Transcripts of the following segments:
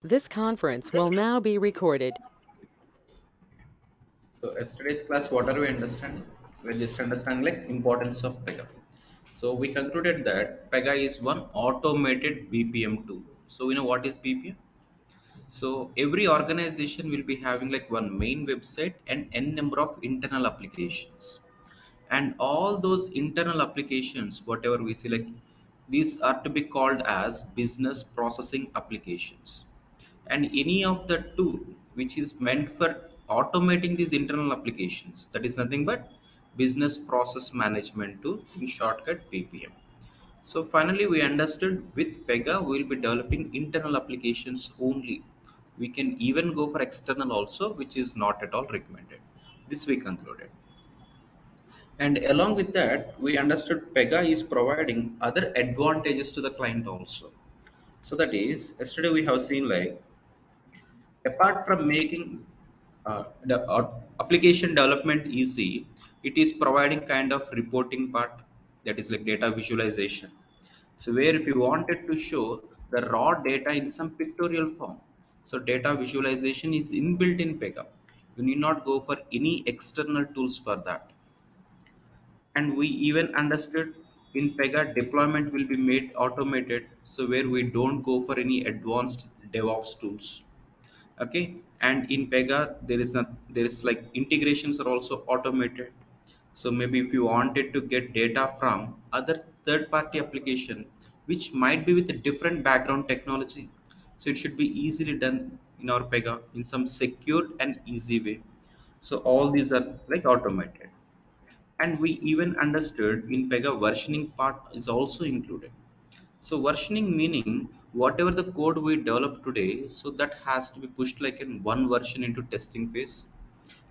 This conference will now be recorded. So yesterday's class, what are we understanding? We're just understanding like importance of PEGA. So we concluded that PEGA is one automated BPM tool. So we know what is BPM. So every organization will be having like one main website and n number of internal applications. And all those internal applications, whatever we see, like these are to be called as business processing applications, and any of the tool which is meant for automating these internal applications, that is nothing but business process management tool, in shortcut BPM. So finally we understood with PEGA we will be developing internal applications only. We can even go for external also, which is not at all recommended. This we concluded. And along with that, we understood PEGA is providing other advantages to the client also. So that is, yesterday we have seen like, apart from making the application development easy, it is providing kind of reporting part, that is like data visualization. So where if you wanted to show the raw data in some pictorial form, so data visualization is inbuilt in PEGA. You need not go for any external tools for that. And we even understood in PEGA deployment will be made automated, so where we don't go for any advanced DevOps tools. Okay, and in PEGA there is like integrations are also automated. So maybe if you wanted to get data from other third-party application which might be with a different background technology, so it should be easily done in our PEGA in some secured and easy way. So all these are like automated. And we even understood in PEGA versioning part is also included. So versioning meaning whatever the code we develop today, so that has to be pushed like in one version into testing phase,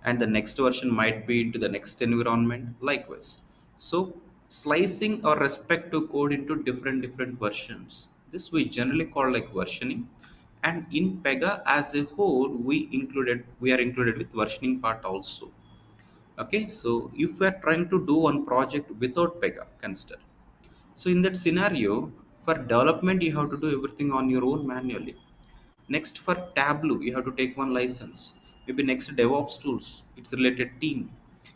and the next version might be into the next environment likewise. So slicing or respect to code into different versions. This we generally call like versioning. And in PEGA as a whole, we are included with versioning part also. Okay, so if we are trying to do one project without PEGA, consider. So in that scenario, for development, you have to do everything on your own manually. Next, for Tableau, you have to take one license. Maybe next DevOps tools, it's related team.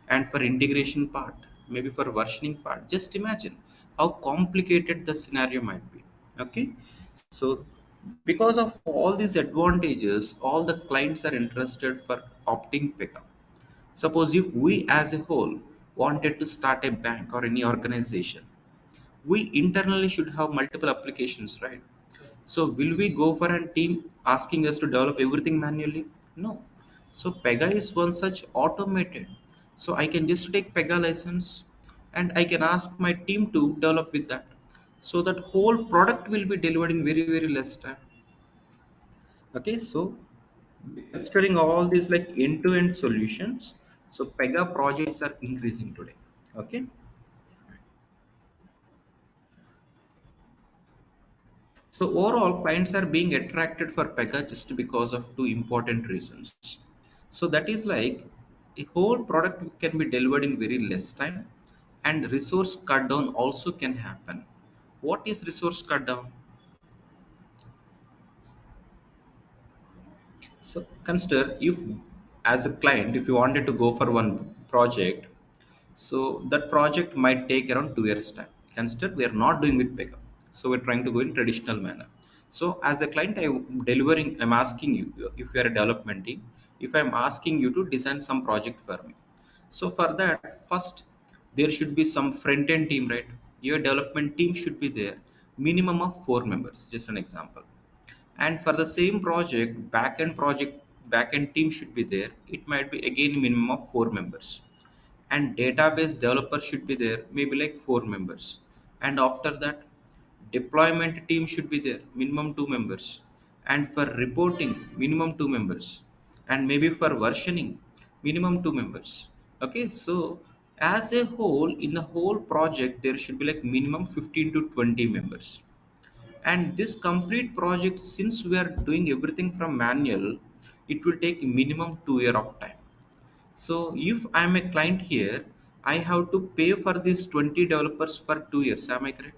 And for integration part, maybe for versioning part, just imagine how complicated the scenario might be. Okay, so because of all these advantages, all the clients are interested for opting PEGA. Suppose if we as a whole wanted to start a bank or any organization, we internally should have multiple applications, right? So will we go for a team asking us to develop everything manually? No. So PEGA is one such automated. So I can just take PEGA license and I can ask my team to develop with that. So that whole product will be delivered in very less time. Okay, so considering all these like end-to-end solutions, so PEGA projects are increasing today. Okay. So overall, clients are being attracted for PEGA just because of two important reasons. So that is like a whole product can be delivered in very less time, and resource cut down also can happen. What is resource cut down? So consider if as a client, if you wanted to go for one project, so that project might take around 2 years time. Consider we are not doing with PEGA. So we're trying to go in traditional manner. So as a client, I'm asking you, if you are a development team, if I'm asking you to design some project for me. So for that, first, there should be some front end team, right? Your development team should be there, minimum of 4 members, just an example. And for the same project backend team should be there. It might be again minimum of 4 members, and database developer should be there, maybe like 4 members. And after that, deployment team should be there, minimum 2 members. And for reporting, minimum 2 members. And maybe for versioning, minimum 2 members. Okay, so as a whole, in the whole project there should be like minimum 15 to 20 members. And this complete project, since we are doing everything from manual, it will take minimum 2 year of time. So if I'm a client here, I have to pay for these 20 developers for 2 years, am I correct?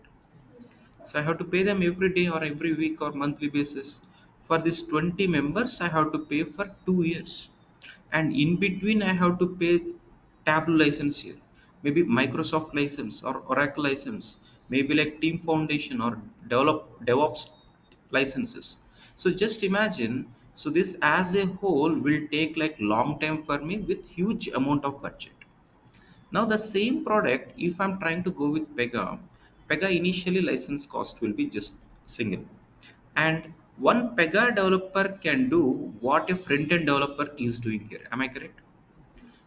So I have to pay them every day or every week or monthly basis For these 20 members I have to pay for 2 years, and in between I have to pay Tableau license here, maybe Microsoft license or Oracle license, maybe like Team Foundation or develop DevOps licenses. So just imagine, so this as a whole will take like long time for me with huge amount of budget. Now the same product, if I'm trying to go with Pega initially license cost will be just single, and one Pega developer can do what a front-end developer is doing here. Am I correct?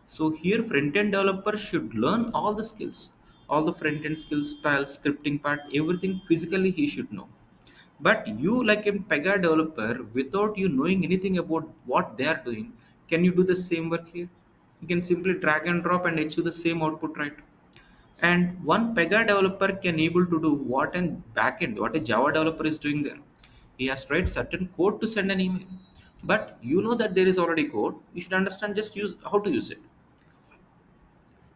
So here front-end developer should learn all the skills, all the front-end skills, style, scripting part, everything physically he should know. But you like a Pega developer, without you knowing anything about what they are doing, can you do the same work here? You can simply drag and drop and achieve the same output, right? And one Pega developer can able to do what in backend, what a Java developer is doing there. He has to write certain code to send an email. But you know that there is already code. You should understand just use how to use it.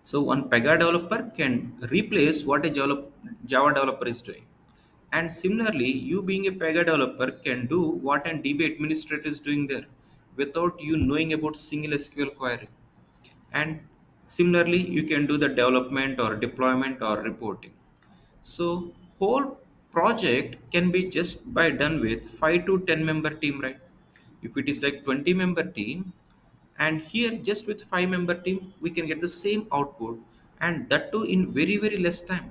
So one Pega developer can replace what a Java developer is doing. And similarly, you being a Pega developer can do what an DB administrator is doing there without you knowing about single SQL query. And similarly, you can do the development or deployment or reporting. So whole project can be just by done with 5 to 10 member team, right? If it is like 20 member team, and here just with 5 member team we can get the same output, and that too in very very less time.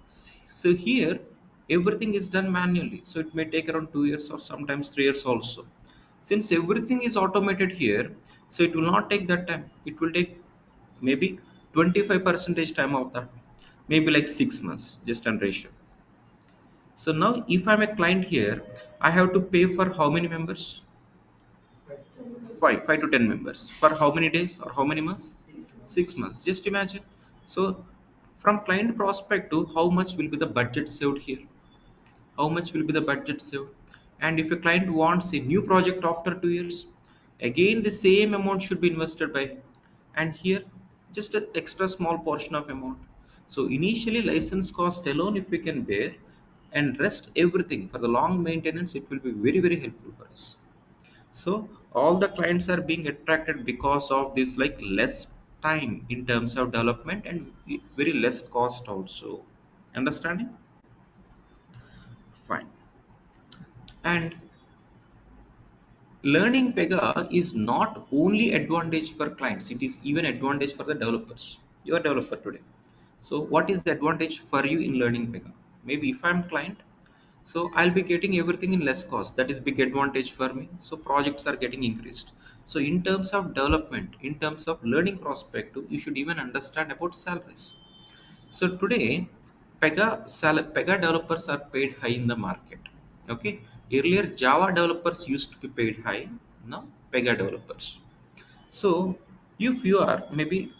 So here everything is done manually, so it may take around 2 years or sometimes 3 years also. Since everything is automated here, so it will not take that time. It will take maybe 25 percentage time of that, maybe like 6 months just on ratio. So now if I'm a client here, I have to pay for how many members? 5 to 10 members for how many days or how many months? 6 months. Just imagine. So from client perspective, how much will be the budget saved here? How much will be the budget saved? And if a client wants a new project after 2 years, again the same amount should be invested by, and here just an extra small portion of amount. So initially license cost alone if we can bear, and rest everything for the long maintenance, it will be very very helpful for us. So all the clients are being attracted because of this like less time in terms of development and very less cost also. Understanding? Fine. And learning Pega is not only advantage for clients, it is even advantage for the developers. You are a developer today. So what is the advantage for you in learning Pega? Maybe if I'm client, so I'll be getting everything in less cost. That is big advantage for me. So projects are getting increased. So in terms of development, in terms of learning perspective, you should even understand about salaries. So today, Pega developers are paid high in the market. Okay. Earlier, Java developers used to be paid high. Now, Pega developers. So, if you are maybe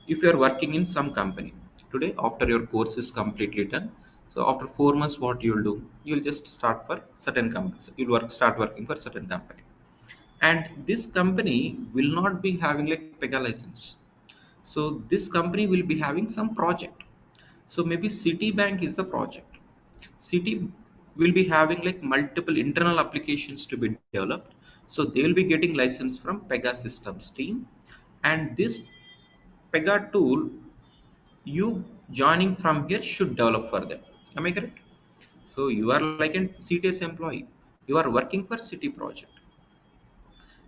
if you are working in some company today, after your course is completely done, so after 4 months, what you'll do? You'll just start for certain companies. You'll start working for certain company, and this company will not be having like Pega license. So this company will be having some project. So maybe Citibank is the project. Citi will be having like multiple internal applications to be developed. So they will be getting license from Pega Systems team, and this Pega tool you joining from here should develop for them. Am I correct? So you are like a CTS employee. You are working for City project,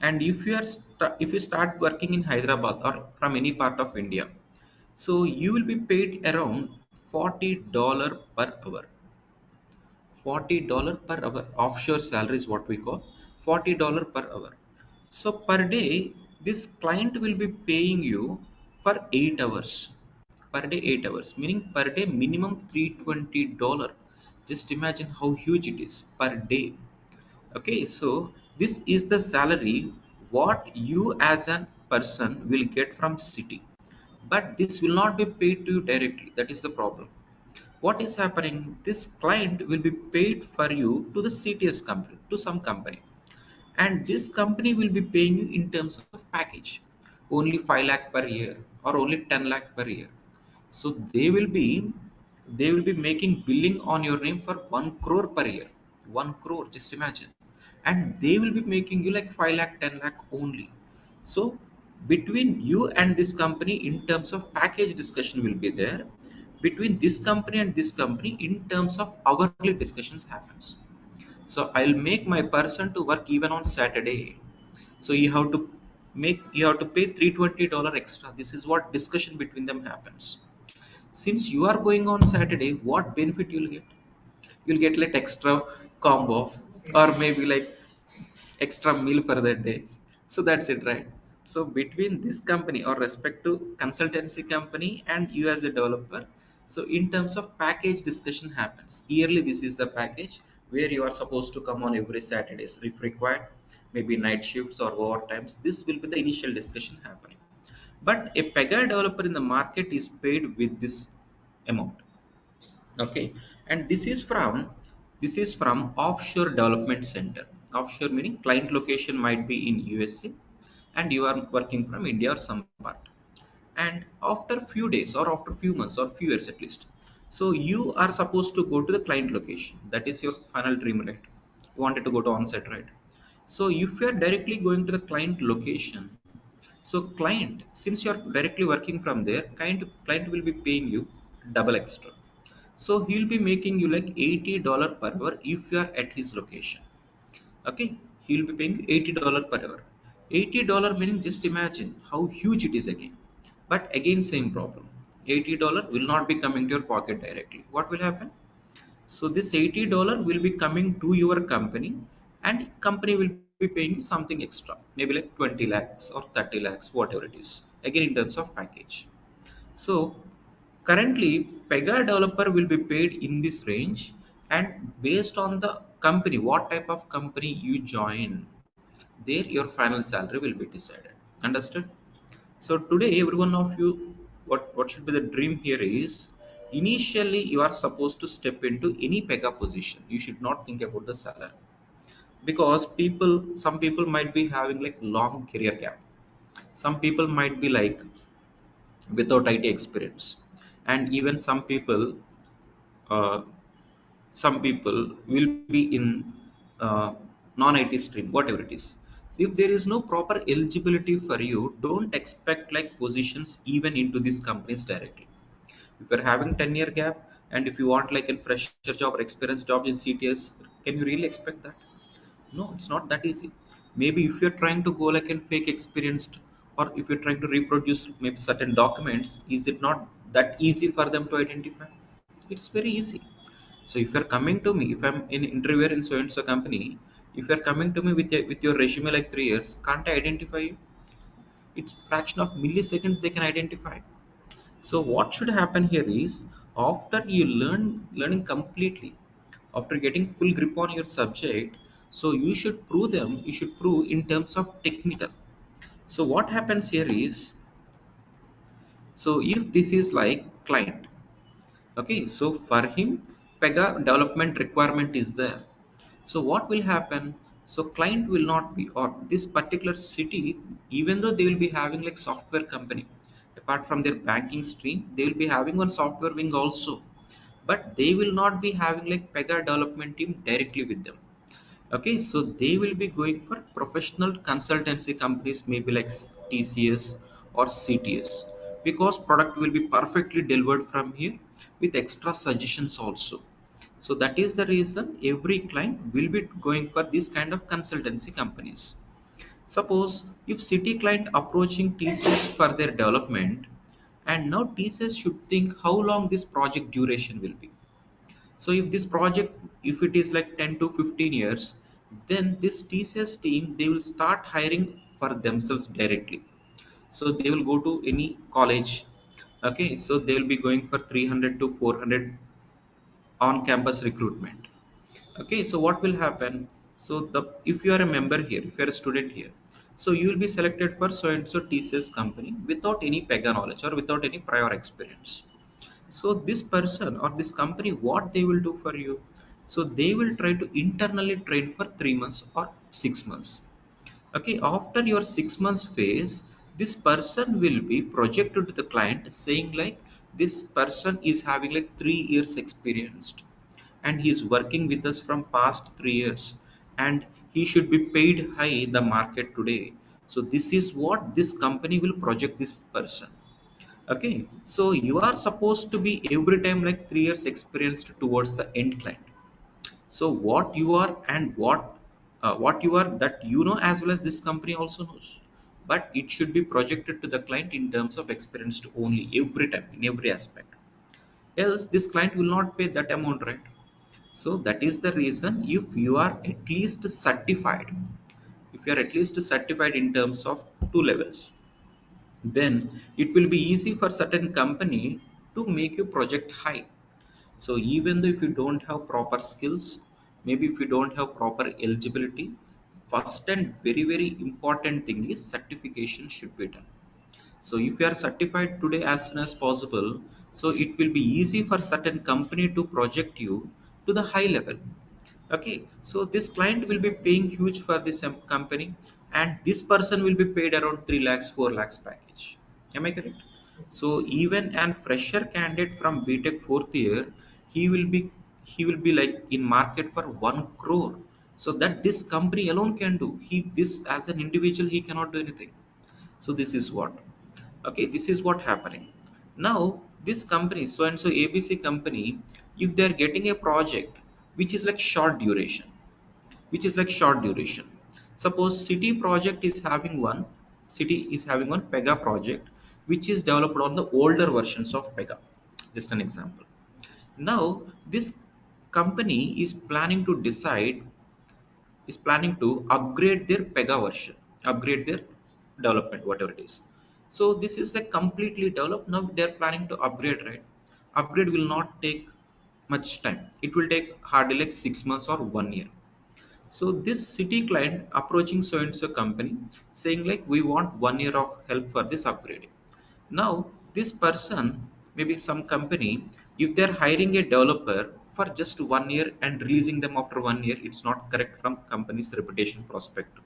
and if you start working in Hyderabad or from any part of India, so you will be paid around $40 per hour. $40 per hour. Offshore salary is what we call $40 per hour. So per day, this client will be paying you for 8 hours. Per day, 8 hours, meaning per day minimum $320. Just imagine how huge it is per day. Okay, so this is the salary what you as a person will get from city, but this will not be paid to you directly. That is the problem. What is happening, this client will be paid for you to the CTS company, to some company, and this company will be paying you in terms of package, only 5 lakh per year or only 10 lakh per year. So they will be making billing on your name for 1 crore per year. 1 crore, just imagine. and they will be making you like 5 lakh 10 lakh only. So between you and this company in terms of package discussion will be there, between this company and this company in terms of hourly discussions happens. So I'll make my person to work even on Saturday, so you have to pay $320 extra. This is what discussion between them happens. Since you are going on Saturday, what benefit you'll get? You'll get like extra combo, or maybe like extra meal for that day. So that's it, right? So between this company or respective consultancy company and you as a developer, so in terms of package discussion happens yearly. This is the package where you are supposed to come on every Saturdays if required, maybe night shifts or overtimes. This will be the initial discussion happening. But a PEGA developer in the market is paid with this amount. Okay, and this is from offshore development center. Offshore meaning client location might be in USA and you are working from India or some part. And after few days or after few months or few years at least, so you are supposed to go to the client location. That is your final dream, right? You wanted to go to on-site, right? So if you are directly going to the client location, so client, since you are directly working from there, client will be paying you double extra. So he'll be making you like $80 per hour if you are at his location. Okay, he'll be paying you $80 per hour. $80 meaning, just imagine how huge it is again. But again, same problem. $80 will not be coming to your pocket directly. What will happen? So this $80 will be coming to your company, and company will be paying you something extra, maybe like 20 lakhs or 30 lakhs, whatever it is. Again, in terms of package. So currently, PEGA developer will be paid in this range, and based on the company, what type of company you join, there your final salary will be decided. Understood? So today, every one of you, what should be the dream here is, initially you are supposed to step into any PEGA position. You should not think about the salary, because some people might be having like long career gap. Some people might be like without IT experience, and even uh, some people will be in non-IT stream, whatever it is. So if there is no proper eligibility for you, don't expect like positions even into these companies directly. If you're having 10-year gap and if you want like a fresher job or experienced job in CTS, can you really expect that? No, it's not that easy. Maybe if you're trying to go like in fake experienced, or if you're trying to reproduce maybe certain documents, is it not that easy for them to identify? It's very easy. So if you're coming to me, if I'm an interviewer in so and so company, if you're coming to me with your resume like 3 years, can't I identify you? It's fraction of milliseconds they can identify. So what should happen here is, after you learning completely, after getting full grip on your subject, so you should prove in terms of technical. So what happens here is, so if this is like client, okay, so for him PEGA development requirement is there. So what will happen? So client will not be, or this particular city, even though they will be having like software company, apart from their banking stream, they will be having one software wing also, but they will not be having like PEGA development team directly with them. Okay, so they will be going for professional consultancy companies, maybe like TCS or CTS, because product will be perfectly delivered from here with extra suggestions also. So that is the reason every client will be going for this kind of consultancy companies. Suppose if city client approaching TCS for their development, and now TCS should think how long this project duration will be. So if this project, if it is like 10 to 15 years, then this TCS team, they will start hiring for themselves directly. So they will go to any college. Okay, so they will be going for 300 to 400 on campus recruitment. Okay, so what will happen? So the if you are a member here, if you are a student here, so you will be selected for so and so TCS company without any PEGA knowledge or without any prior experience. So this person or this company, what they will do for you? So they will try to internally train for 3 months or 6 months. Okay, after your 6 months phase, this person will be projected to the client saying like, this person is having like 3 years experienced and he is working with us from past 3 years, and he should be paid high in the market today. So this is what this company will project this person. Okay, so you are supposed to be every time like 3 years experienced towards the end client. So what you are and what you are, that you know as well as this company also knows, but it should be projected to the client in terms of experience only every time in every aspect, else this client will not pay that amount, right? So that is the reason, if you are at least certified, if you are at least certified in terms of 2 levels, then it will be easy for certain company to make you project high. So even though if you don't have proper skills, maybe if you don't have proper eligibility, first and very very important thing is certification should be done. So if you are certified today as soon as possible, so it will be easy for certain company to project you to the high level. Okay, so this client will be paying huge for this company, and this person will be paid around 3 lakhs 4 lakhs package. Am I correct? So even an fresher candidate from BTech fourth year, he will be he will be like in market for 1 crore. So that this company alone can do, he this as an individual he cannot do anything. So this is what, okay, this is what happening. Now this company, so and so ABC company, if they are getting a project which is like short duration, suppose city is having one PEGA project which is developed on the older versions of PEGA, just an example. Now this company is planning to upgrade their PEGA version, upgrade their development, whatever it is. So this is like completely developed. Now they're planning to upgrade, right? Upgrade will not take much time. It will take hardly like 6 months or 1 year. So this city client approaching so and so company saying like we want 1 year of help for this upgrading. Now this person, maybe some company, if they're hiring a developer for just 1 year and releasing them after 1 year, it's not correct from company's reputation perspective.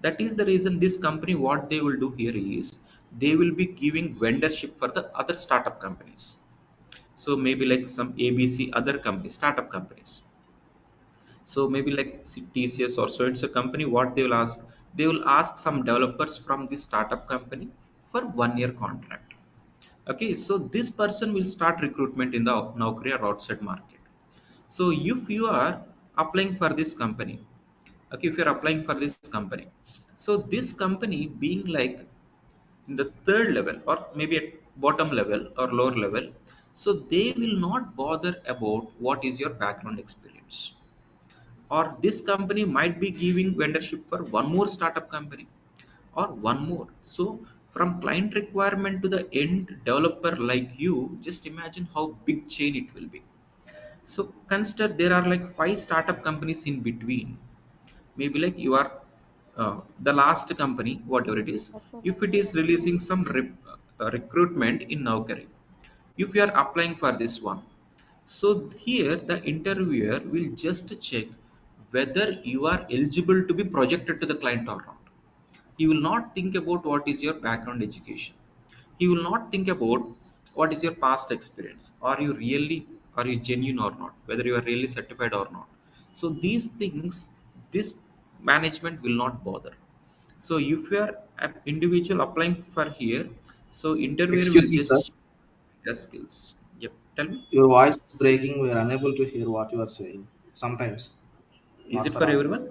That is the reason this company, what they will do here is they will be giving vendorship for the other startup companies. So maybe like some ABC other companies, startup companies. So maybe like TCS or so and so company, what they will ask some developers from this startup company for 1 year contract. Okay, so this person will start recruitment in the Naukri or outside market. So if you are applying for this company, okay, if you're applying for this company, so this company being like in the third level or maybe at bottom level or lower level, so they will not bother about what is your background experience, or this company might be giving vendorship for one more startup company or one more. So from client requirement to the end developer like you, just imagine how big chain it will be. So consider there are like 5 startup companies in between. Maybe like you are the last company, whatever it is, if it is releasing some recruitment in Naukri, if you are applying for this one, so here the interviewer will just check whether you are eligible to be projected to the client or not. He will not think about what is your background education. He will not think about what is your past experience. Are you genuine or not? Whether you are really certified or not. So these things, this management will not bother. So if you are an individual applying for here, so interviewer will Excuse me, sir. just check your skills. Yep. Tell me. Your voice is breaking. We are unable to hear what you are saying. Sometimes, Is not it for for all. everyone?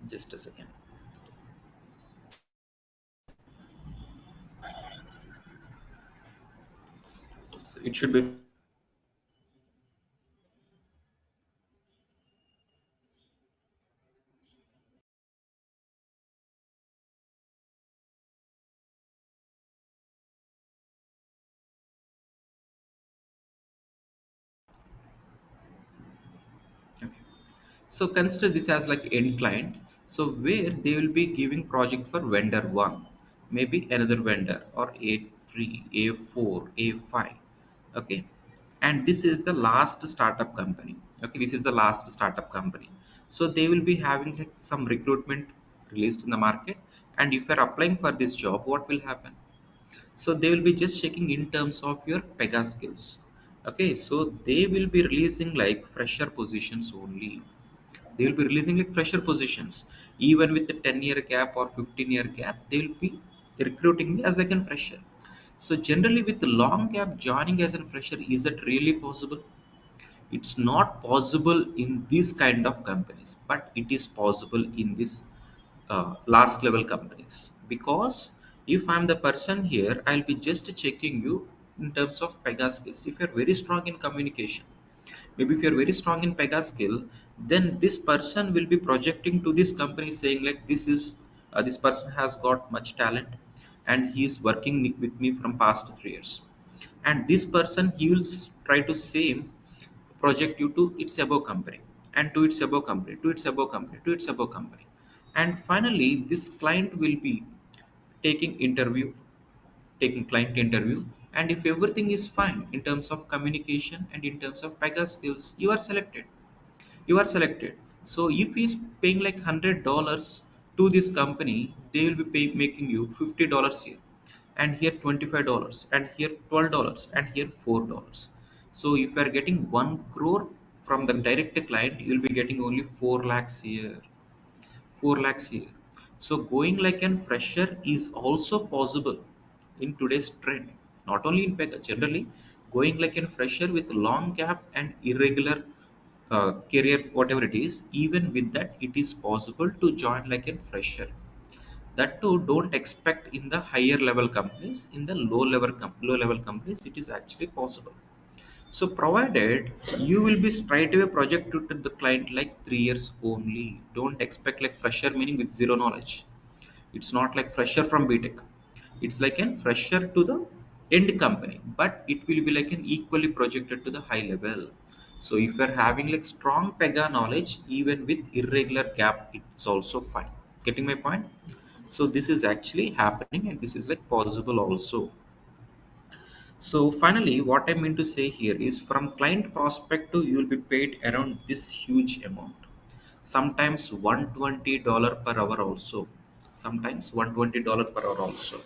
Just a second. So it should be okay. So consider this as like end client. So where they will be giving project for vendor one, maybe another vendor or A3, A4, A5. Okay. And this is the last startup company. Okay, this is the last startup company. So they will be having like some recruitment released in the market. And if you're applying for this job, what will happen? So they will be just checking in terms of your PEGA skills. Okay, so they will be releasing like fresher positions only. They will be releasing like fresher positions. Even with the 10-year gap or 15-year gap, they will be recruiting me as like a fresher. So generally with the long gap, joining as a fresher, is that really possible? It's not possible in this kind of companies, but it is possible in this last level companies. Because if I'm the person here, I'll be just checking you in terms of PEGA skills. If you're very strong in communication, maybe if you're very strong in PEGA skill, then this person will be projecting to this company saying like, this person has got much talent and he's working with me from past 3 years. And this person, he will try to same project you to its above company, and to its above company, to its above company, to its above company. And finally this client will be taking interview, taking client interview. And if everything is fine in terms of communication and in terms of PEGA skills, you are selected. You are selected. So if he's paying like $100 to this company, they will be making you $50 here, and here $25, and here $12, and here $4. So if you are getting 1 crore from the direct client, you will be getting only 4 lakhs here. 4 lakhs here. So going like an fresher is also possible in today's trend. Not only in PEGA, generally going like a fresher with long gap and irregular career, whatever it is, even with that it is possible to join like a fresher. That too, don't expect in the higher level companies. In the low level companies, it is actually possible. So provided you will be straight away projected to the client like 3 years only. Don't expect like fresher meaning with zero knowledge. It's not like fresher from BTech. It's like a fresher to the end company, but it will be like an equally projected to the high level. So if you're having like strong PEGA knowledge, even with irregular gap, it's also fine. Getting my point? So this is actually happening, and this is like possible also. So finally, what I mean to say here is, from client perspective, you will be paid around this huge amount. Sometimes $120 per hour also. Sometimes $120 per hour also.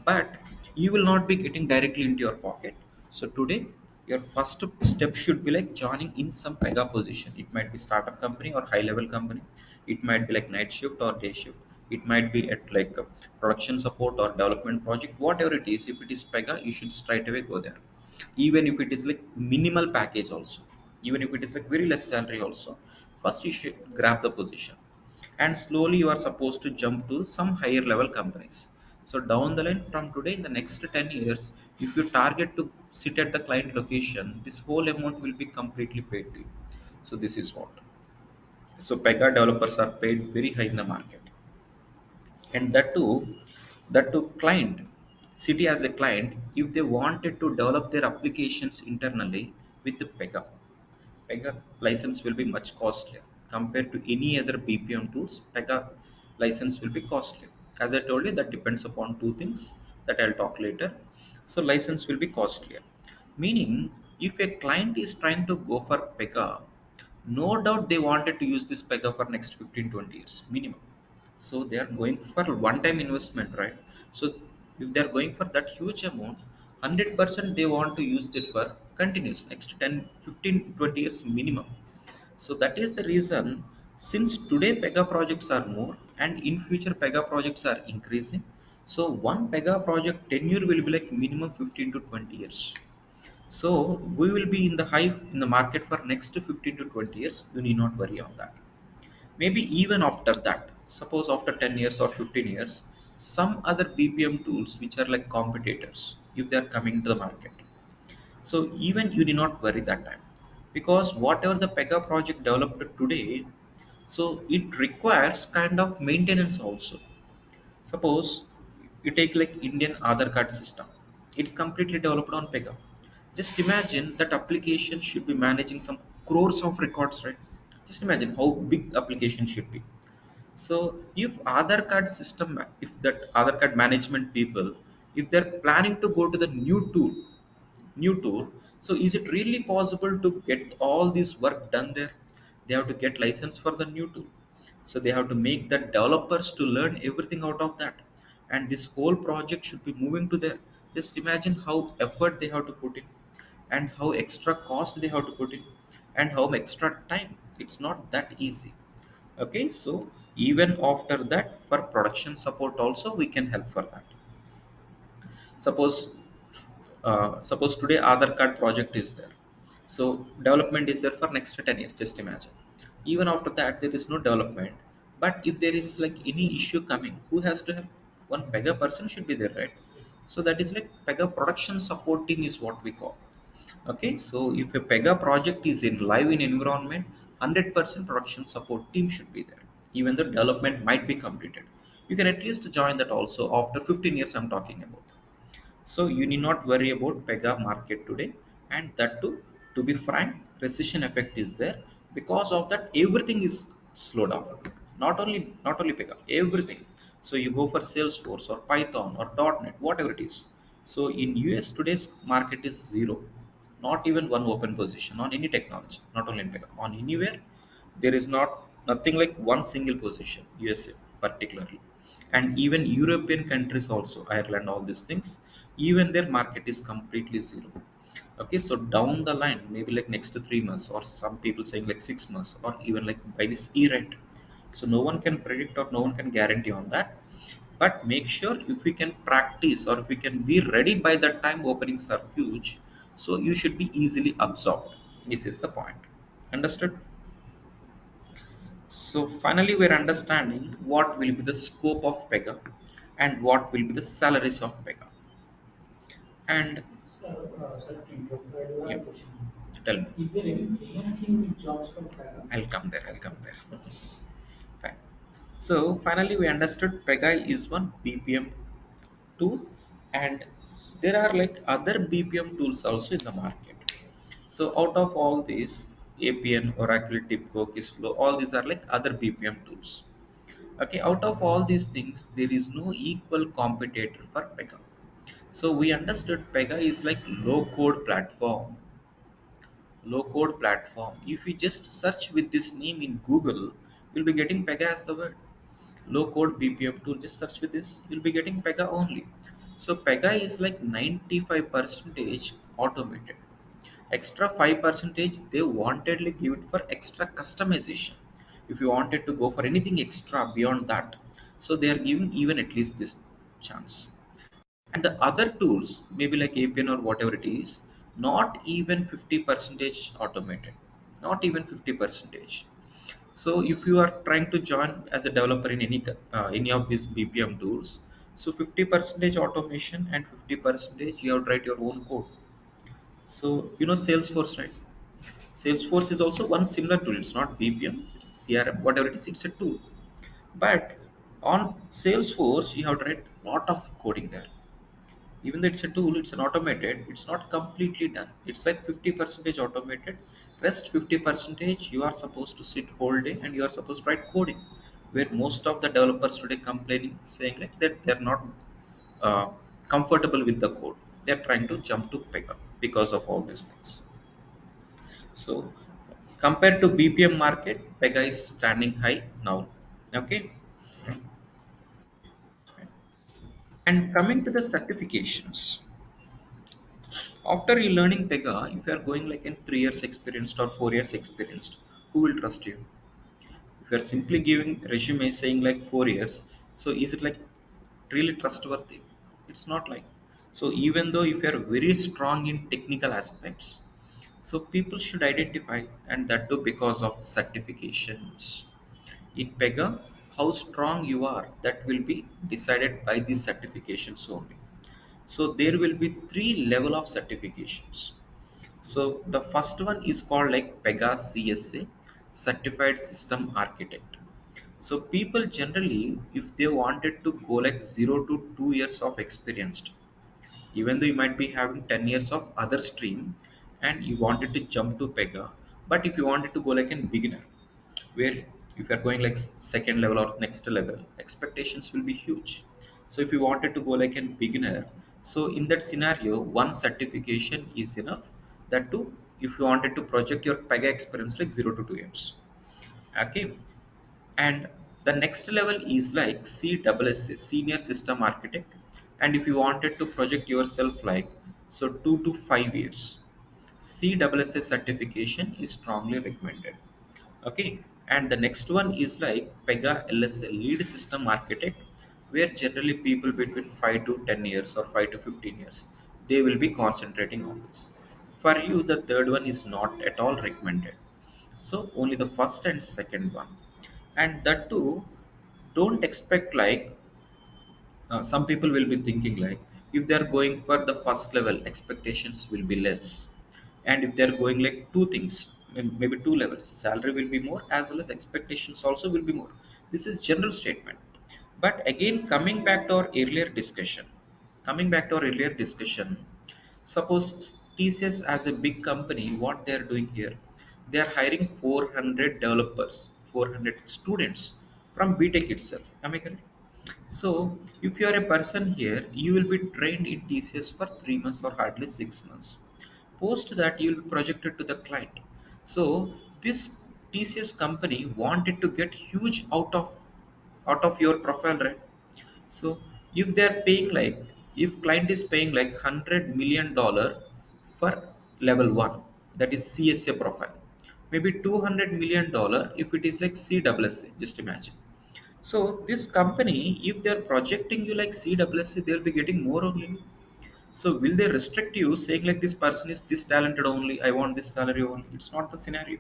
But you will not be getting directly into your pocket. So today, your first step should be like joining in some PEGA position. It might be startup company or high level company. It might be like night shift or day shift. It might be at like a production support or development project, whatever it is. If it is PEGA, you should straight away go there. Even if it is like minimal package also, even if it is like very less salary also, first you should grab the position, and slowly you are supposed to jump to some higher level companies. So down the line, from today, in the next 10 years, if you target to sit at the client location, this whole amount will be completely paid to you. So this is what. So PEGA developers are paid very high in the market. And that to client, city as a client, if they wanted to develop their applications internally with the PEGA license will be much costlier compared to any other BPM tools. PEGA license will be costlier. As I told you, that depends upon two things that I'll talk later. So license will be costlier, meaning if a client is trying to go for PEGA, no doubt they wanted to use this PEGA for next 15-20 years minimum. So they are going for one time investment, right? So if they are going for that huge amount, 100% they want to use it for continuous next 10, 15, 20 years minimum. So that is the reason, since today PEGA projects are more and in future PEGA projects are increasing, so one PEGA project tenure will be like minimum 15 to 20 years. So we will be in the high in the market for next 15 to 20 years. You need not worry on that. Maybe even after that, suppose after 10 years or 15 years, some other BPM tools which are like competitors, if they are coming to the market, so even you need not worry that time, because whatever the PEGA project developed today, so it requires kind of maintenance also. Suppose you take like Indian Aadhaar card system, it's completely developed on PEGA. Just imagine that application should be managing some crores of records, right? Just imagine how big application should be. So if Aadhaar card system, if that Aadhaar card management people, if they're planning to go to the new tool, so is it really possible to get all this work done there? They have to get license for the new tool. So they have to make the developers to learn everything out of that. And this whole project should be moving to there. Just imagine how effort they have to put in. and how extra cost they have to put in and how extra time. It's not that easy. Okay, so even after that, for production support also we can help for that. Suppose today Aadhaar card project is there, so development is there for next 10 years, just imagine. Even after that there is no development, but if there is like any issue coming, who has to help? One PEGA person should be there, right? So that is like PEGA production support team is what we call. Okay, so if a PEGA project is in live in environment, 100% production support team should be there, even the development might be completed. You can at least join that also after 15 years I'm talking about. So you need not worry about PEGA market today, and that too, to be frank, recession effect is there. Because of that, everything is slowed down. Not only PEGA, everything. So you go for Salesforce or Python or .NET, whatever it is. So in US today's market is zero, not even one open position on any technology, not only in PEGA, on anywhere there is nothing like one single position. USA particularly, and even European countries also, Ireland, all these things, even their market is completely zero. Okay, so down the line, maybe like next to 3 months, or some people saying like 6 months, or even like by this year end. So no one can predict or no one can guarantee on that. But make sure if we can practice or if we can be ready by that time, openings are huge. So you should be easily absorbed. This is the point. Understood? So finally, we're understanding what will be the scope of PEGA and what will be the salaries of PEGA. And yeah, tell me. Is there any freelancing jobs for PEGA? I'll come there. I'll come there. Fine. So finally, we understood PEGA is one BPM tool, and there are like other BPM tools also in the market. So out of all these, APN, Oracle, TIBCO, Kissflow, all these are like other BPM tools. Okay, out of all these things, there is no equal competitor for PEGA. So we understood PEGA is like low code platform. Low code platform. If you just search with this name in Google, you'll be getting PEGA as the word. Low code BPM tool, just search with this, you'll be getting PEGA only. So PEGA is like 95% automated. Extra 5% they wantedly give it for extra customization. If you wanted to go for anything extra beyond that, so they are giving even at least this chance. And the other tools, maybe like APN or whatever it is, not even 50% automated, not even 50%. So if you are trying to join as a developer in any of these BPM tools, so 50% automation and 50% you have to write your own code. So you know Salesforce, right? Salesforce is also one similar tool. It's not BPM, it's CRM, whatever it is, it's a tool. But on Salesforce, you have to write a lot of coding there. Even though it's a tool, it's an automated, it's not completely done. It's like 50% automated, rest 50% you are supposed to sit whole day and you are supposed to write coding. Where most of the developers today complaining, saying like that they're not uh, comfortable with the code. They're trying to jump to PEGA because of all these things. So compared to BPM market, PEGA is standing high now. Okay. And coming to the certifications, after you learning PEGA, if you are going like in 3 years experienced or 4 years experienced, who will trust you? If you are simply giving resume saying like 4 years, so is it like really trustworthy? It's not like. So even though if you are very strong in technical aspects, so people should identify, and that too because of certifications. In PEGA, how strong you are, that will be decided by these certifications only. So there will be three level of certifications. So the first one is called like PEGA CSA, Certified System Architect. So people generally, if they wanted to go like 0 to 2 years of experienced, even though you might be having 10 years of other stream and you wanted to jump to PEGA, but if you wanted to go like a beginner, where if you are going like second level or next level, expectations will be huge. So if you wanted to go like a beginner, so in that scenario one certification is enough. That too, if you wanted to project your PEGA experience like 0 to 2 years. Okay. And the next level is like CSSA, Senior System Architect. And if you wanted to project yourself like, so 2 to 5 years. CSSA certification is strongly recommended. Okay, and the next one is like PEGA LSA, lead system architect, where generally people between 5 to 10 years or 5 to 15 years they will be concentrating on this. For you, the third one is not at all recommended, so only the first and second one. And that too, don't expect like some people will be thinking like, if they are going for the first level, expectations will be less, and if they are going like two things, maybe two levels, salary will be more as well as expectations also will be more. This is general statement. But again, coming back to our earlier discussion, suppose TCS as a big company, what they are doing here, they are hiring 400 developers, 400 students from BTech itself, am I correct? So, if you are a person here, you will be trained in TCS for 3 months or hardly 6 months. Post that, you will be projected to the client. So, this TCS company wanted to get huge out of your profile, right? So, if they are paying like, if client is paying like $100 million for level one, that is CSA profile, maybe $200 million if it is like CSSA. Just imagine. So this company, if they're projecting you like CSSA, they'll be getting more only. So will they restrict you saying like this person is this talented only, I want this salary only? It's not the scenario.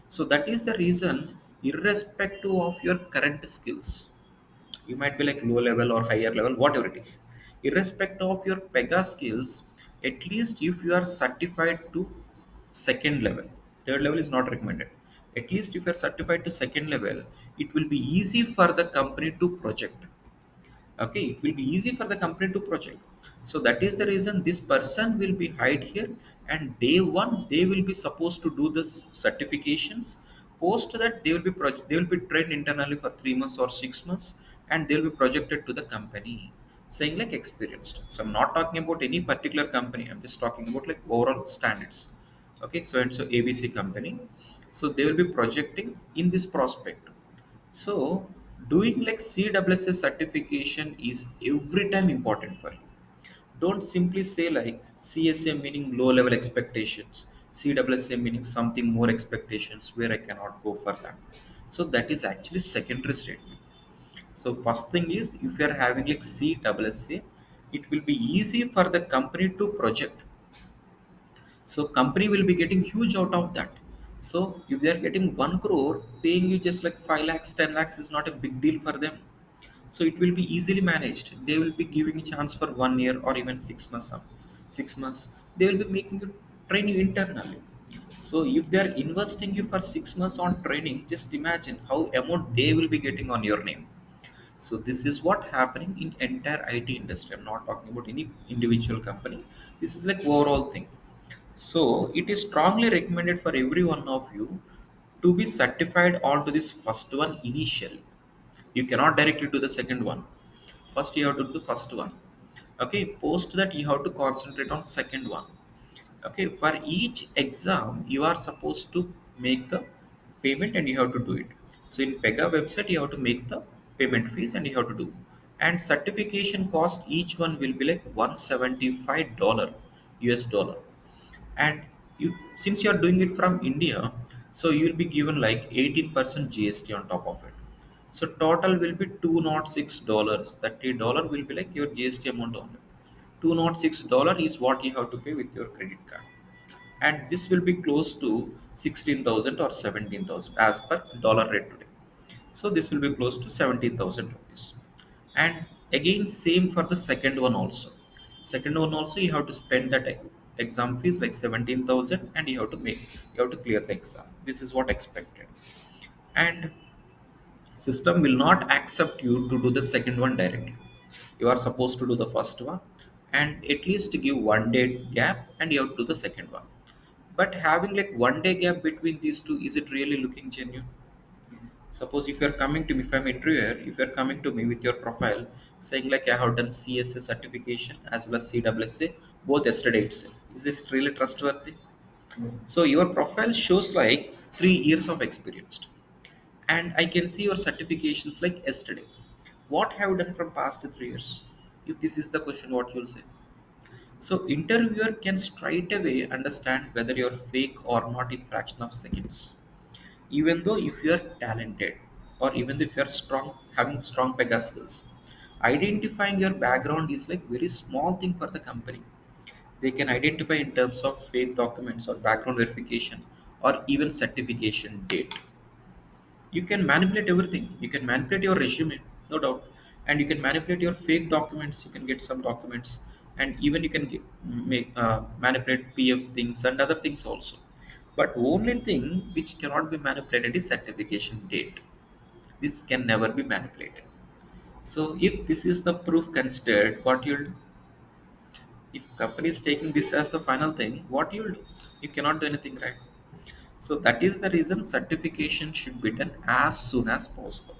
So that is the reason, irrespective of your current skills, you might be like low level or higher level, whatever it is, irrespective of your PEGA skills, at least if you are certified to second level, third level is not recommended. At least if you are certified to second level, it will be easy for the company to project. Okay, it will be easy for the company to project. So that is the reason this person will be hired here, and day one they will be supposed to do the certifications. Post that, they will be trained internally for 3 months or 6 months, and they will be projected to the company saying like experienced. So I'm not talking about any particular company, I'm just talking about like overall standards. Okay, so and so ABC company, so they will be projecting in this prospect. So doing like CSSA certification is every time important for you. Don't simply say like CSA meaning low level expectations, CSSA meaning something more expectations where I cannot go for that. So that is actually secondary statement. So first thing is, if you are having like CSSA, it will be easy for the company to project. So company will be getting huge out of that. So if they are getting 1 crore, paying you just like 5 lakhs, 10 lakhs is not a big deal for them. So it will be easily managed. They will be giving you chance for 1 year or even 6 months. 6 months they will be making you, train you internally. So if they are investing you for 6 months on training, just imagine how amount they will be getting on your name. So this is what happening in entire IT industry. I'm not talking about any individual company. This is like overall thing. So it is strongly recommended for every one of you to be certified onto this first one initially. You cannot directly do the second one. First you have to do the first one. Okay, post that you have to concentrate on second one. Okay, for each exam you are supposed to make the payment and you have to do it. So in PEGA website you have to make the payment fees and you have to do. And certification cost, each one will be like $175 US dollar. And you, since you are doing it from India, so you will be given like 18% GST on top of it. So total will be $206. $30 will be like your GST amount only. $206 is what you have to pay with your credit card, and this will be close to 16,000 or 17,000 as per dollar rate today. So this will be close to 17,000 rupees. And again same for the second one also. Second one also you have to spend that exam fees like 17,000, and you have to clear the exam. This is what expected. And system will not accept you to do the second one directly. You are supposed to do the first one and at least give 1 day gap, and you have to do the second one. But having like 1 day gap between these two, is it really looking genuine? Suppose if you are coming to me, if I'm interviewer, if you are coming to me with your profile saying like I have done CSA certification as well as CSSA both yesterday itself, is this really trustworthy? So your profile shows like 3 years of experience, and I can see your certifications like yesterday. What have you done from past 3 years? If this is the question, what you'll say? So interviewer can straight away understand whether you're fake or not in fraction of seconds, even though if you are talented, or even if you are strong, having strong pega skills. Identifying your background is like very small thing for the company. They can identify in terms of fake documents or background verification or even certification date. You can manipulate everything. You can manipulate your resume, no doubt, and you can manipulate your fake documents. You can get some documents, and even you can manipulate pf things and other things also. But only thing which cannot be manipulated is certification date. This can never be manipulated. So if this is the proof considered, what you'll do? If company is taking this as the final thing, what you'll do? You cannot do anything, right? So that is the reason certification should be done as soon as possible.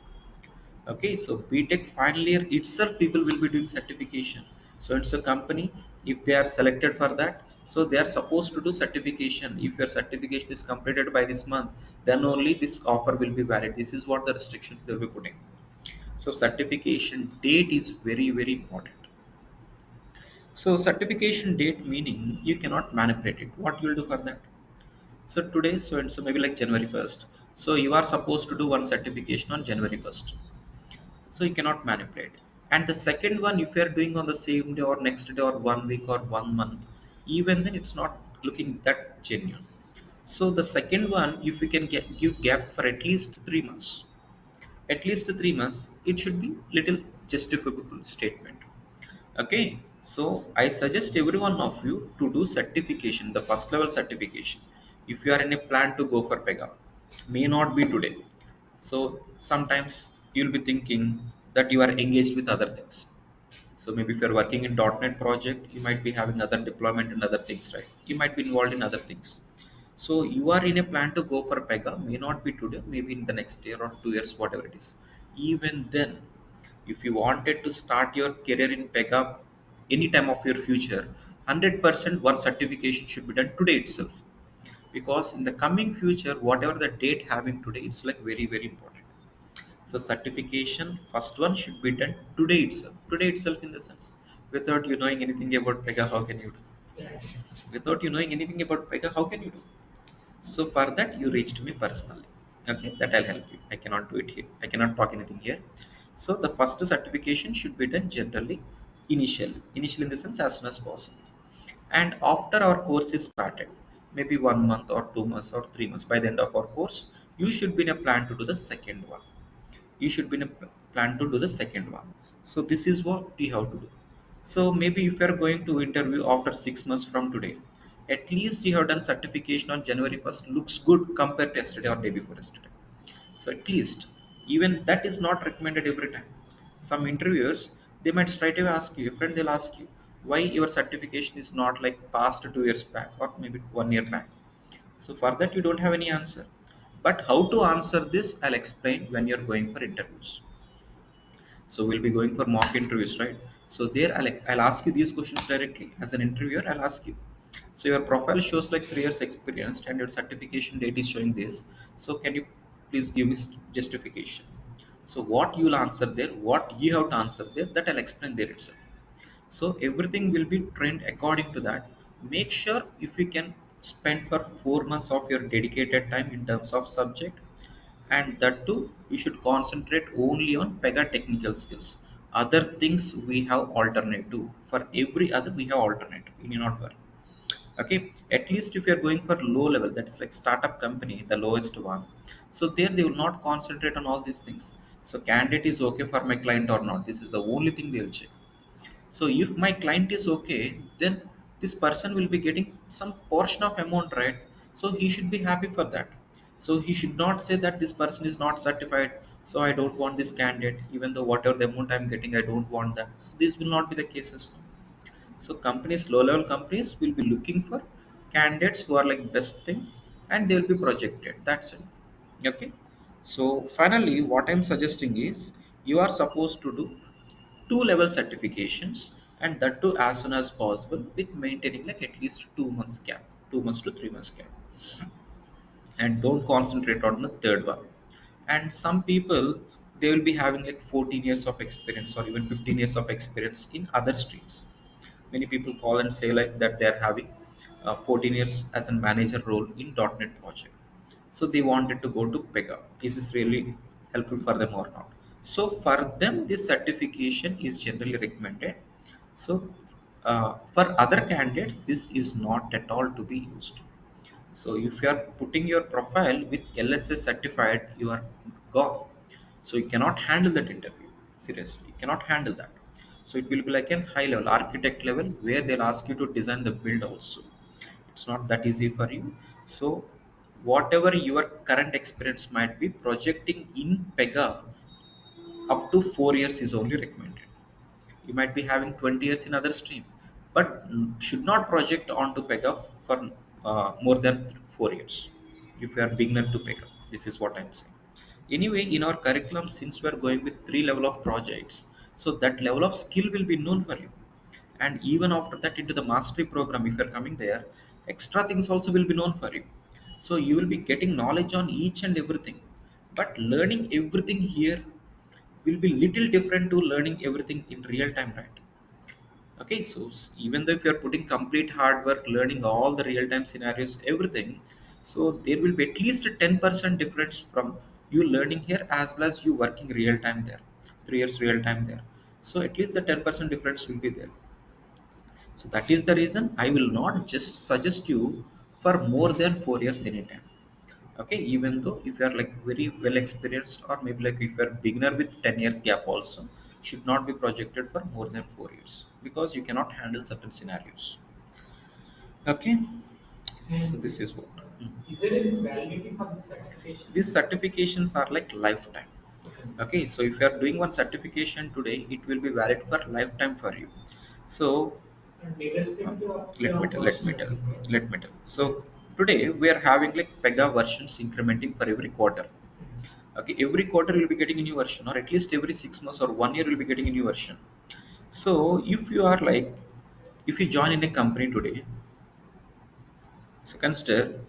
Okay, so BTech final year itself, people will be doing certification. So it's a company, if they are selected for that, so they are supposed to do certification. If your certification is completed by this month, then only this offer will be valid. This is what the restrictions they will be putting. So certification date is very, very important. So certification date meaning you cannot manipulate it. What you will do for that? So today, so maybe like January 1st. So you are supposed to do one certification on January 1st. So you cannot manipulate. And the second one, if you are doing on the same day or next day or 1 week or 1 month, even then it's not looking that genuine. So the second one, if you can give gap for at least 3 months, it should be little justifiable statement. Okay, so I suggest every one of you to do certification, the first level certification. If you are in a plan to go for PEGA, may not be today. So sometimes you'll be thinking that you are engaged with other things. So maybe if you're working in .NET project, you might be having other deployment and other things, right? You might be involved in other things. So you are in a plan to go for PEGA, may not be today, maybe in the next year or 2 years, whatever it is. Even then, if you wanted to start your career in PEGA any time of your future, 100% one certification should be done today itself. Because in the coming future, whatever the date having today, it's like very, very important. So certification, first one should be done today itself. Today itself in the sense, without you knowing anything about PEGA, how can you do? Without you knowing anything about PEGA, how can you do? So for that, you reached me personally. Okay, that I'll help you. I cannot do it here. I cannot talk anything here. So the first certification should be done generally initially in the sense as soon as possible. And after our course is started, maybe 1 month or 2 months or 3 months, by the end of our course, you should be in a plan to do the second one. You should be in a plan to do the second one. So this is what you have to do. So maybe if you are going to interview after 6 months from today, at least you have done certification on January 1st, looks good compared to yesterday or day before yesterday. So at least, even that is not recommended every time. Some interviewers, they might straight away ask you, a friend, they'll ask you why your certification is not like past 2 years back or maybe 1 year back. So for that, you don't have any answer. But how to answer this, I'll explain when you're going for interviews. So we'll be going for mock interviews, right? So there I'll ask you these questions directly. As an interviewer, I'll ask you. So your profile shows like 3 years experience and your certification date is showing this. So can you please give me justification? So what you'll answer there, what you have to answer there, that I'll explain there itself. So everything will be trained according to that. Make sure if you can spend for 4 months of your dedicated time in terms of subject, and that too you should concentrate only on PEGA technical skills. Other things we have alternative. For every other we have alternative. You need not worry. Okay, at least if you are going for low level, that's like startup company, the lowest one. So there they will not concentrate on all these things. So candidate is okay for my client or not. This is the only thing they'll check. So if my client is okay, then this person will be getting some portion of amount, right? So he should be happy for that. So he should not say that this person is not certified, so I don't want this candidate, even though whatever the amount I'm getting, I don't want that. So this will not be the cases. So companies, low level companies will be looking for candidates who are like best thing, and they will be projected. That's it. Okay. So finally, what I'm suggesting is you are supposed to do two level certifications, and that too as soon as possible with maintaining like at least 2 months gap, 2 months to 3 months gap, and don't concentrate on the third one. And some people, they will be having like 14 years of experience or even 15 years of experience in other streams. Many people call and say like that they are having 14 years as a manager role in .NET project. So they wanted to go to PEGA. Is this really helpful for them or not? So for them this certification is generally recommended. So for other candidates this is not at all to be used. So if you are putting your profile with LSA certified, you are gone. So you cannot handle that interview. Seriously, you cannot handle that. So it will be like a high level, architect level, where they'll ask you to design the build also. It's not that easy for you. So whatever your current experience might be, projecting in PEGA up to 4 years is only recommended. You might be having 20 years in other stream, but should not project onto PEGA for more than 4 years if you are beginner to PEGA. This is what I'm saying. Anyway, in our curriculum, since we are going with 3 level of projects, so that level of skill will be known for you. And even after that, into the mastery program, if you're coming there, extra things also will be known for you. So you will be getting knowledge on each and everything, but learning everything here will be little different to learning everything in real time, right? Okay, so even though if you're putting complete hard work learning all the real time scenarios, everything, so there will be at least a 10% difference from you learning here as well as you working real time there, 3 years real time there. So at least the 10% difference will be there. So that is the reason I will not just suggest you for more than 4 years anytime. Okay, even though if you are like very well experienced, or maybe like if you are beginner with 10 years gap also, should not be projected for more than 4 years, because you cannot handle certain scenarios. Okay, so this is what. Is there any validity for this certification? These certifications are like lifetime. Okay, so if you are doing one certification today, it will be valid for lifetime for you. So let me tell. So today we are having like PEGA versions incrementing for every quarter. Okay, every quarter you'll be getting a new version, or at least every 6 months or 1 year you'll be getting a new version. So if you are like, if you join in a company today, so consider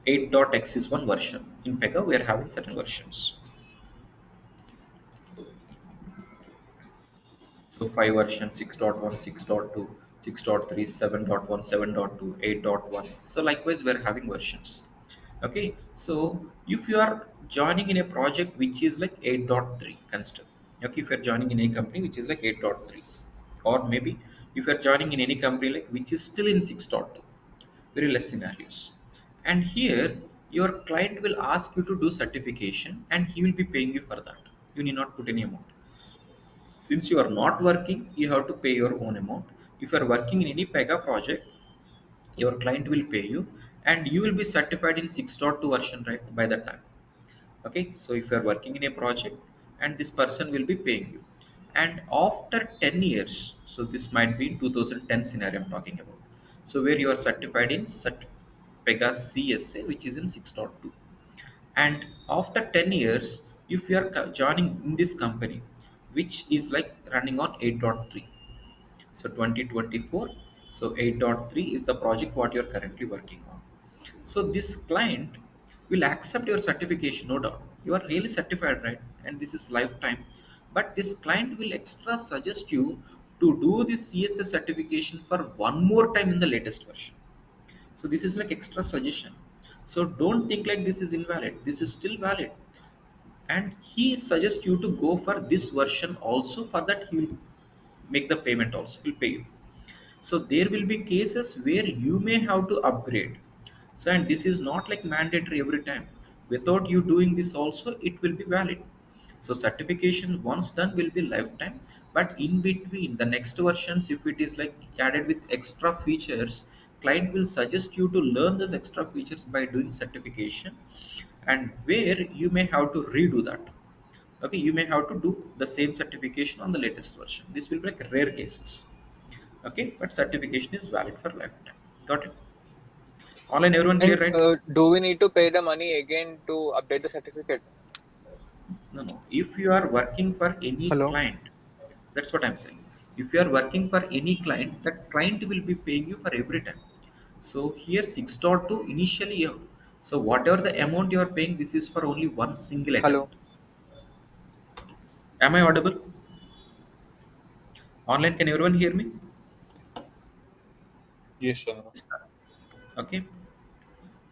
8.x is one version. In PEGA we are having certain versions. So 5 version, 6.1, 6.2, 6.3, 7.1, 7.2, 8.1. So likewise we are having versions. Okay, so if you are joining in a project which is like 8.3, consider. Okay, if you are joining in a company which is like 8.3, or maybe if you are joining in any company like which is still in 6.2, very less scenarios. And here your client will ask you to do certification and he will be paying you for that. You need not put any amount. Since you are not working, you have to pay your own amount. If you are working in any PEGA project, your client will pay you, and you will be certified in 6.2 version right by that time. Okay, so if you are working in a project and this person will be paying you, and after 10 years, so this might be in 2010 scenario I'm talking about, so where you are certified in PEGA CSA, which is in 6.2, and after 10 years if you are joining in this company which is like running on 8.3, so 2024, so 8.3 is the project what you are currently working on. So this client will accept your certification, no doubt. You are really certified, right? And this is lifetime. But this client will extra suggest you to do this CSS certification for one more time in the latest version. So this is like extra suggestion. So don't think like this is invalid. This is still valid. And he suggests you to go for this version also. For that he will make the payment also. He'll pay you. So there will be cases where you may have to upgrade. So and this is not like mandatory every time. Without you doing this also, it will be valid. So certification once done will be lifetime, but in between the next versions, if it is like added with extra features, client will suggest you to learn those extra features by doing certification, and where you may have to redo that. Okay, you may have to do the same certification on the latest version. This will be like rare cases. Okay, but certification is valid for lifetime. Got it? Online, everyone clear, And right? do we need to pay the money again to update the certificate? No, no. If you are working for any Hello? client, that's what I'm saying. If you are working for any client, that client will be paying you for every time. So here 6.2 initially, so whatever the amount you are paying, this is for only one single Hello? attempt. Am I audible? Online, can everyone hear me? Yes, Chandra. Okay.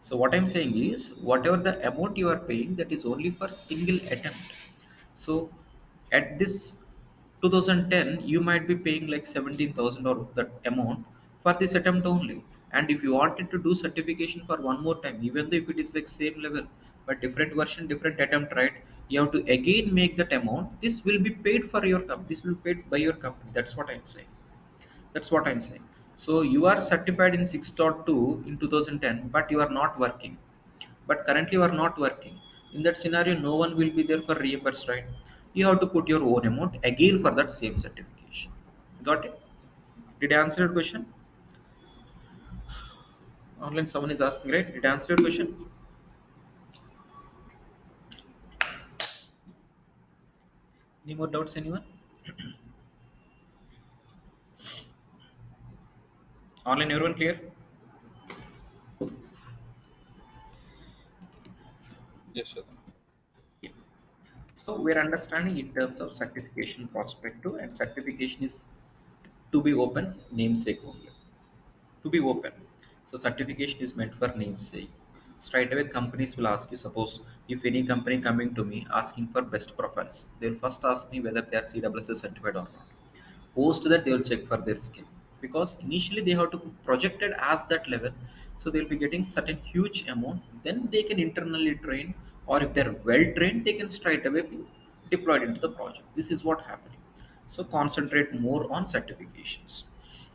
So what I'm saying is whatever the amount you are paying, that is only for single attempt. So at this 2010, you might be paying like 17,000 or that amount for this attempt only. And if you wanted to do certification for one more time, even though if it is like same level but different version, different attempt, right? You have to again make that amount. This will be paid for your company. This will be paid by your company. That's what I'm saying. That's what I'm saying. So you are certified in 6.2 in 2010, but you are not working. But currently you are not working. In that scenario, no one will be there for reimburse, right? You have to put your own amount again for that same certification. Got it? Did I answer your question? Online someone is asking, right? Did I answer your question? Any more doubts, anyone? Online, everyone clear? Yes, Chandra. Yeah. So we're understanding in terms of certification perspective, and certification is to be open namesake only. To be open. So certification is meant for namesake. Straight away companies will ask you, suppose if any company coming to me asking for best profiles, they'll first ask me whether they are CWSS certified or not. Post that they will check for their skill, because initially they have to project it as that level, so they'll be getting certain huge amount, then they can internally train, or if they're well trained they can straight away be deployed into the project. This is what happening. So concentrate more on certifications.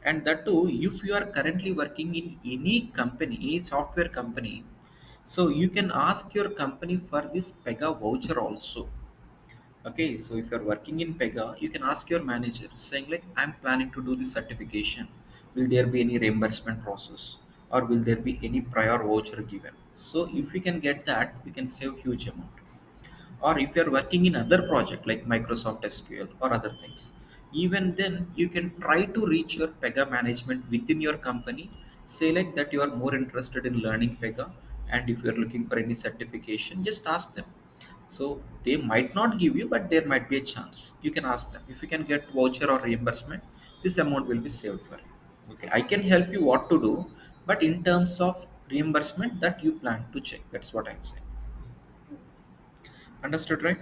And that too, if you are currently working in any company, software company, so you can ask your company for this PEGA voucher also. Okay, so if you're working in PEGA, you can ask your manager saying like, I'm planning to do this certification. Will there be any reimbursement process, or will there be any prior voucher given? So if we can get that, we can save huge amount. Or if you're working in other project like Microsoft SQL or other things, even then you can try to reach your PEGA management within your company. Say like that you are more interested in learning PEGA, and if you're looking for any certification, just ask them. So they might not give you, but there might be a chance. You can ask them. If you can get voucher or reimbursement, this amount will be saved for you. Okay, I can help you what to do, but in terms of reimbursement, that you plan to check. That's what I'm saying. Understood, right?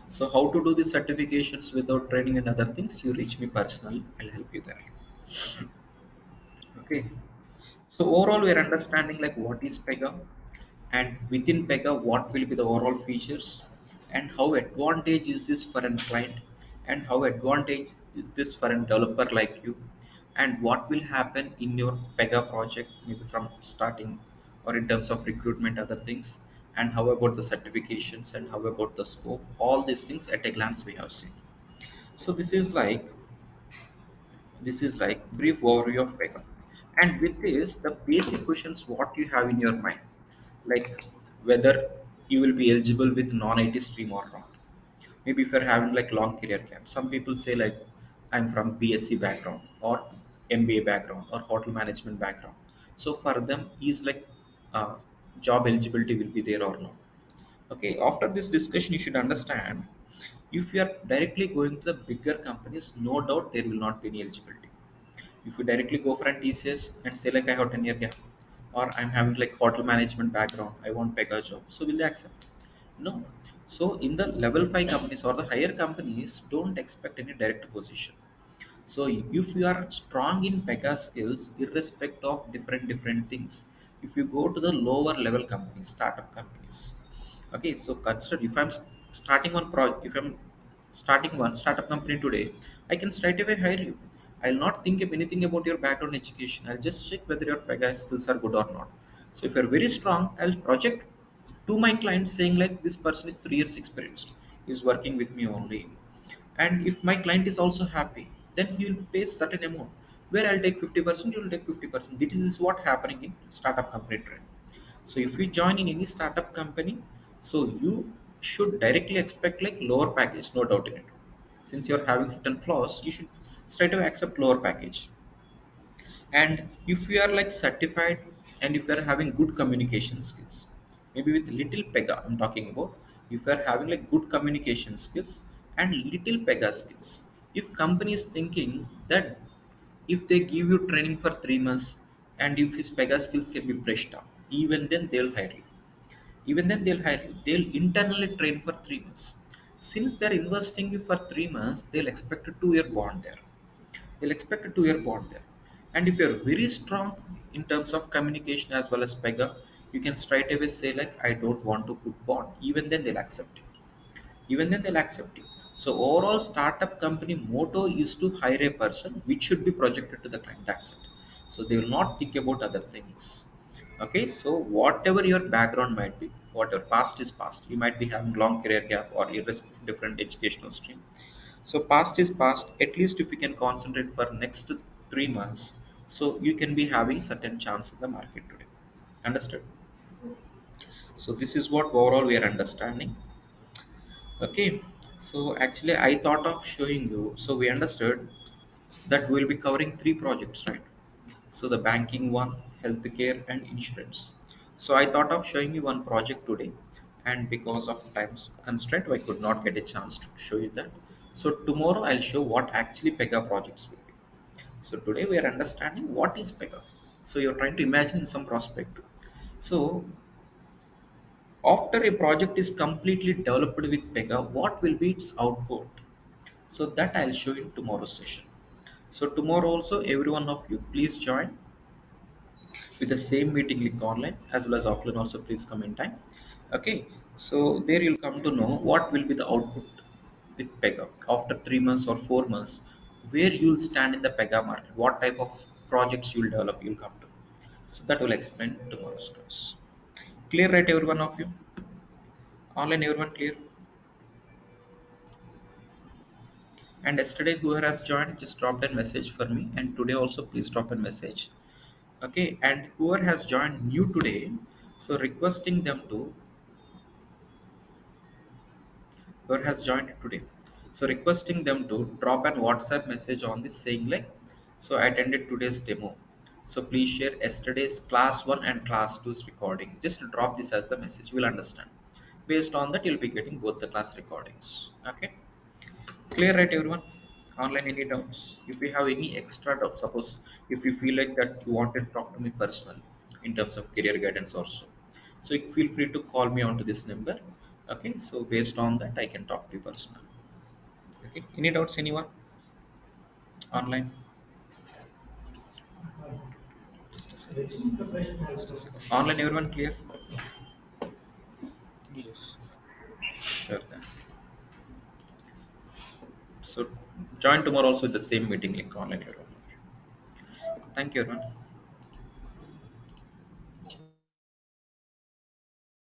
So how to do the certifications without training and other things? You reach me personally. I'll help you there. Okay. So overall, we are understanding like what is PEGA, and within PEGA, what will be the overall features, and how advantage is this for a client, and how advantage is this for a developer like you, and what will happen in your PEGA project, maybe from starting or in terms of recruitment, other things, and how about the certifications, and how about the scope. All these things at a glance we have seen. So this is like brief overview of PEGA. And with this, the basic questions what you have in your mind, like whether you will be eligible with non-IT stream or not. Maybe if you're having like long career gap, some people say like I'm from BSc background or MBA background or hotel management background. So for them, is like uh, job eligibility will be there or not. Okay, after this discussion, you should understand if you are directly going to the bigger companies, no doubt there will not be any eligibility. If you directly go for an TCS and say like I have 10-year gap, or I'm having like hotel management background, I want PEGA job, so will they accept? No. So in the level 5 companies or the higher companies, don't expect any direct position. So if you are strong in PEGA skills, irrespective of different things, if you go to the lower level companies, startup companies, okay. So consider if I'm starting one project, if I'm starting one startup company today, I can straight away hire you. I'll not think of anything about your background education. I'll just check whether your PEGA skills are good or not. So if you're very strong, I'll project to my client saying like this person is 3 years experienced, is working with me only, and if my client is also happy, then he will pay certain amount, where I'll take 50%, you will take 50%. This is what happening in startup company trend. So if you join in any startup company, so you should directly expect like lower package, no doubt in it. Since you're having certain flaws, you should straight away accept lower package. And if you are like certified, and if you are having good communication skills, maybe with little PEGA I'm talking about, if you are having like good communication skills and little PEGA skills, if company is thinking that if they give you training for 3 months, and if his PEGA skills can be brushed up, even then they'll hire you. Even then they'll hire you. They'll internally train for 3 months. Since they're investing you for 3 months, they'll expect a 2-year bond there. They'll expect a 2-year bond there. And if you're very strong in terms of communication as well as PEGA, you can straight away say like, I don't want to put bond. Even then they'll accept it. Even then they'll accept it. So overall startup company motto is to hire a person which should be projected to the client. That's it. So they will not think about other things. Okay, so whatever your background might be, whatever past is past. You might be having long career gap or different educational stream. So past is past. At least if you can concentrate for next 3 months, so you can be having certain chance in the market today. Understood? So this is what overall we are understanding. Okay, so actually I thought of showing you. So we understood that we'll be covering 3 projects, right? So the banking one, healthcare, and insurance. So I thought of showing you one project today, and because of time constraint, I could not get a chance to show you that. So tomorrow I'll show what actually PEGA projects will be. So today we are understanding what is PEGA. So you're trying to imagine some prospect. So after a project is completely developed with PEGA, what will be its output? So that I'll show in tomorrow's session. So tomorrow also every one of you please join with the same meeting link online as well as offline also, please come in time. Okay, so there you'll come to know what will be the output with PEGA after 3 months or 4 months, where you'll stand in the PEGA market, what type of projects you'll develop, you'll come to. So that will explain tomorrow's class. Clear, right, every one of you? Online, everyone clear? And yesterday whoever has joined, just drop a message for me, and today also please drop a message. Okay, and whoever has joined new today, so requesting them to, whoever has joined today, so requesting them to drop an WhatsApp message on this saying like, so I attended today's demo, so please share yesterday's class 1 and class 2's recording. Just drop this as the message, we'll understand. Based on that you'll be getting both the class recordings. Okay, clear, right, everyone? Online, any doubts? If you have any extra doubts, suppose if you feel like that you want to talk to me personally in terms of career guidance also, so you feel free to call me onto this number. Okay, so based on that I can talk to you personally. Okay, any doubts, anyone? Online, just a second. Just a second. Online, everyone clear? Yes. Sure then. So join tomorrow also with the same meeting link online, everyone. Thank you, everyone.